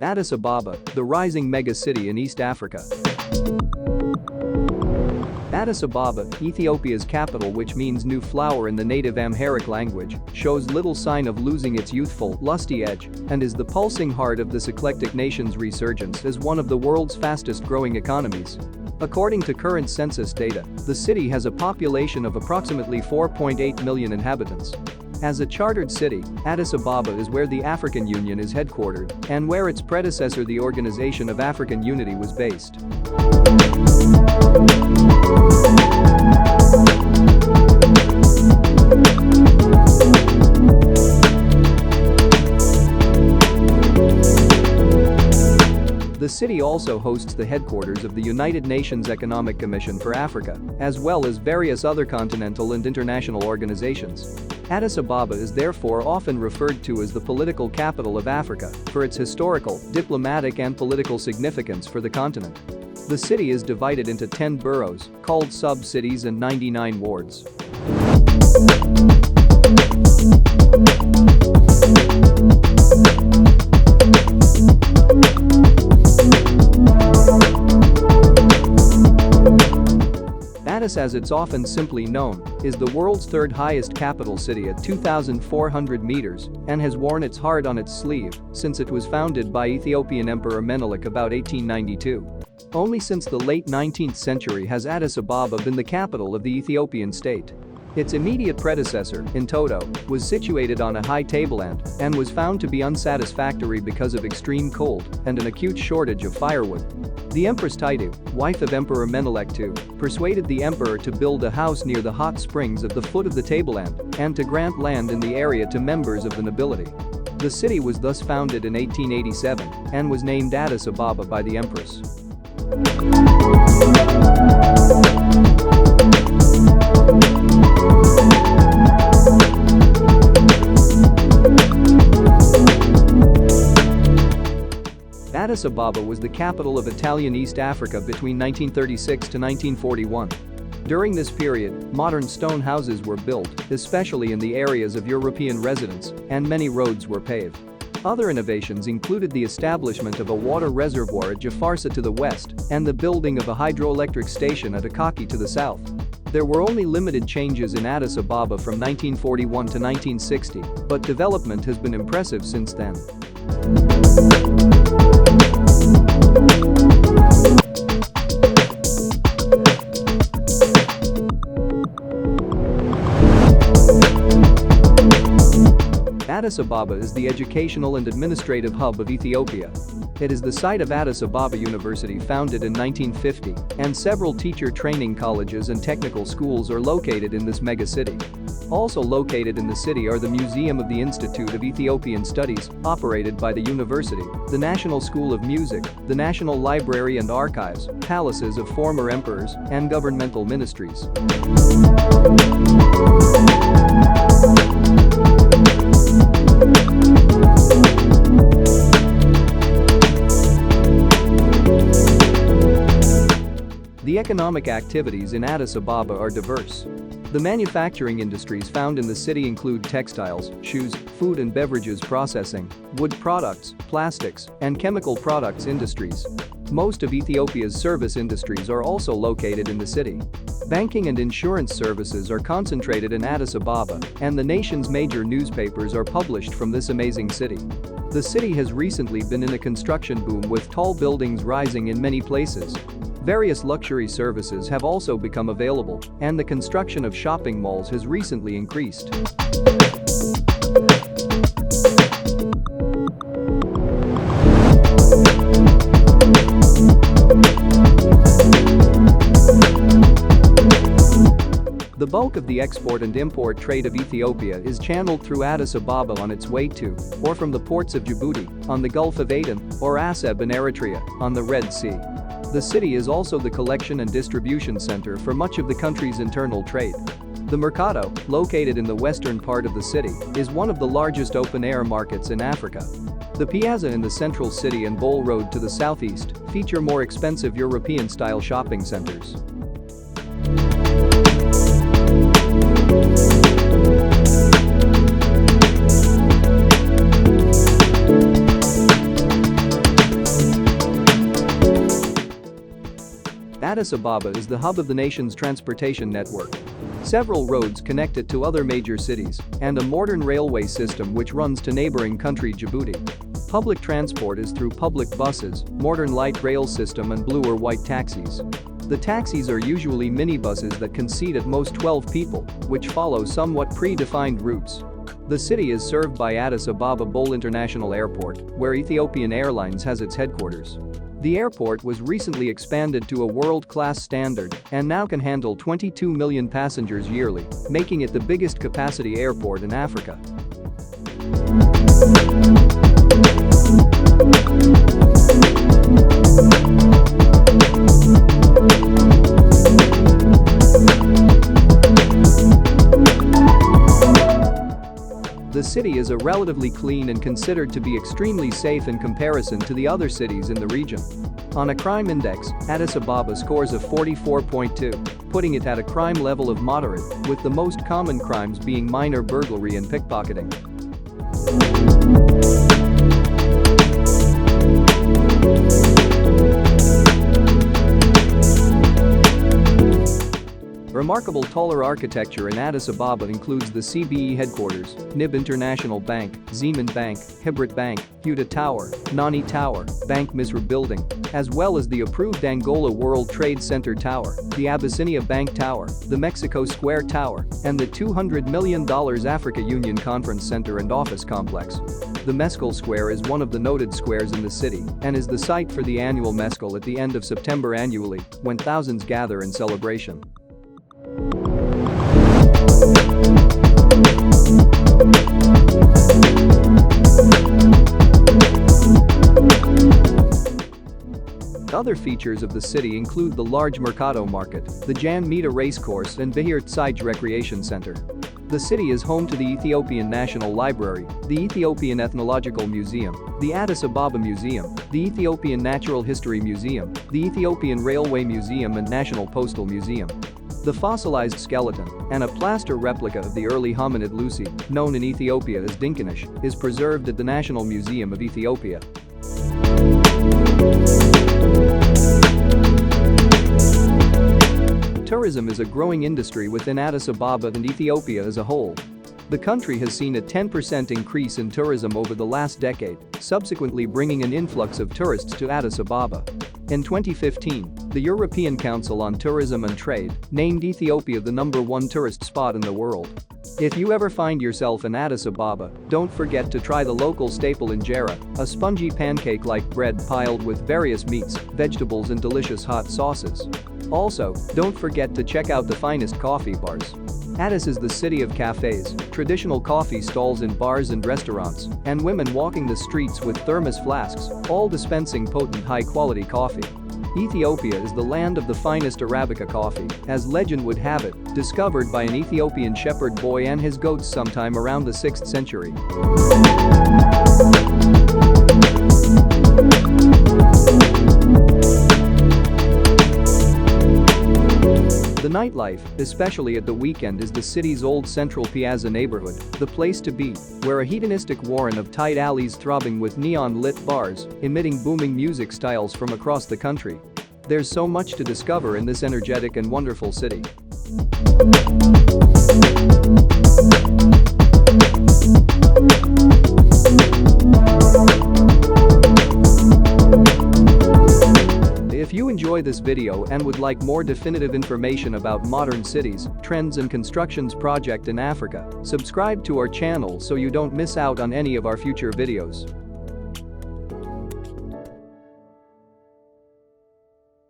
Addis Ababa, the rising mega-city in East Africa. Addis Ababa, Ethiopia's capital, which means new flower in the native Amharic language, shows little sign of losing its youthful, lusty edge and is the pulsing heart of this eclectic nation's resurgence as one of the world's fastest-growing economies. According to current census data, the city has a population of approximately 4.8 million inhabitants. As a chartered city, Addis Ababa is where the African Union is headquartered and where its predecessor, the Organization of African Unity, was based. The city also hosts the headquarters of the United Nations Economic Commission for Africa, as well as various other continental and international organizations. Addis Ababa is therefore often referred to as the political capital of Africa for its historical, diplomatic and political significance for the continent. The city is divided into 10 boroughs, called sub-cities, and 99 wards. Addis, as it's often simply known, is the world's third highest capital city at 2,400 meters and has worn its heart on its sleeve since it was founded by Ethiopian Emperor Menelik about 1892. Only since the late 19th century has Addis Ababa been the capital of the Ethiopian state. Its immediate predecessor, Entoto, was situated on a high tableland and was found to be unsatisfactory because of extreme cold and an acute shortage of firewood. The Empress Taitu, wife of Emperor Menelik II, persuaded the emperor to build a house near the hot springs at the foot of the tableland and to grant land in the area to members of the nobility. The city was thus founded in 1887 and was named Addis Ababa by the empress. Addis Ababa was the capital of Italian East Africa between 1936 to 1941. During this period, modern stone houses were built, especially in the areas of European residents, and many roads were paved. Other innovations included the establishment of a water reservoir at Jafarsa to the west and the building of a hydroelectric station at Akaki to the south. There were only limited changes in Addis Ababa from 1941 to 1960, but development has been impressive since then. Addis Ababa is the educational and administrative hub of Ethiopia. It is the site of Addis Ababa University, founded in 1950, and several teacher training colleges and technical schools are located in this megacity. Also located in the city are the Museum of the Institute of Ethiopian Studies, operated by the university, the National School of Music, the National Library and Archives, palaces of former emperors, and governmental ministries. The economic activities in Addis Ababa are diverse. The manufacturing industries found in the city include textiles, shoes, food and beverages processing, wood products, plastics, and chemical products industries. Most of Ethiopia's service industries are also located in the city. Banking and insurance services are concentrated in Addis Ababa, and the nation's major newspapers are published from this amazing city. The city has recently been in a construction boom, with tall buildings rising in many places. Various luxury services have also become available, and the construction of shopping malls has recently increased. The bulk of the export and import trade of Ethiopia is channeled through Addis Ababa on its way to, or from the ports of Djibouti, on the Gulf of Aden, or Aseb in Eritrea, on the Red Sea. The city is also the collection and distribution center for much of the country's internal trade. The Mercado, located in the western part of the city, is one of the largest open-air markets in Africa. The Piazza in the central city and Bole Road to the southeast feature more expensive European-style shopping centers. Addis Ababa is the hub of the nation's transportation network. Several roads connect it to other major cities, and a modern railway system which runs to neighboring country Djibouti. Public transport is through public buses, modern light rail system and blue or white taxis. The taxis are usually minibuses that can seat at most 12 people, which follow somewhat predefined routes. The city is served by Addis Ababa Bole International Airport, where Ethiopian Airlines has its headquarters. The airport was recently expanded to a world-class standard and now can handle 22 million passengers yearly, making it the biggest capacity airport in Africa. The city is a relatively clean and considered to be extremely safe in comparison to the other cities in the region. On a crime index, Addis Ababa scores a 44.2, putting it at a crime level of moderate, with the most common crimes being minor burglary and pickpocketing. Remarkable taller architecture in Addis Ababa includes the CBE headquarters, NIB International Bank, Zeeman Bank, Hibrit Bank, Huda Tower, Nani Tower, Bank Misra Building, as well as the approved Angola World Trade Center Tower, the Abyssinia Bank Tower, the Mexico Square Tower, and the $200 million Africa Union Conference Center and Office Complex. The Mescal Square is one of the noted squares in the city and is the site for the annual Mescal at the end of September annually, when thousands gather in celebration. Other features of the city include the large Mercado Market, the Jan Mita Racecourse and Bihirt Sij Recreation Center. The city is home to the Ethiopian National Library, the Ethiopian Ethnological Museum, the Addis Ababa Museum, the Ethiopian Natural History Museum, the Ethiopian Railway Museum and National Postal Museum. The fossilized skeleton and a plaster replica of the early hominid lusty, known in Ethiopia as Dinkanish, is preserved at the National Museum of Ethiopia. Tourism is a growing industry within Addis Ababa and Ethiopia as a whole. The country has seen a 10% increase in tourism over the last decade, subsequently bringing an influx of tourists to Addis Ababa. In 2015, the European Council on Tourism and Trade named Ethiopia the #1 tourist spot in the world. If you ever find yourself in Addis Ababa, don't forget to try the local staple injera, a spongy pancake-like bread piled with various meats, vegetables and delicious hot sauces. Also, don't forget to check out the finest coffee bars. Addis is the city of cafes, traditional coffee stalls in bars and restaurants, and women walking the streets with thermos flasks, all dispensing potent high-quality coffee. Ethiopia is the land of the finest Arabica coffee, as legend would have it, discovered by an Ethiopian shepherd boy and his goats sometime around the 6th century. The nightlife, especially at the weekend, is the city's old Central Piazza neighborhood, the place to be, where a hedonistic warren of tight alleys throbbing with neon-lit bars, emitting booming music styles from across the country. There's so much to discover in this energetic and wonderful city. If you enjoy this video and would like more definitive information about modern cities, trends and constructions project in Africa, subscribe to our channel so you don't miss out on any of our future videos.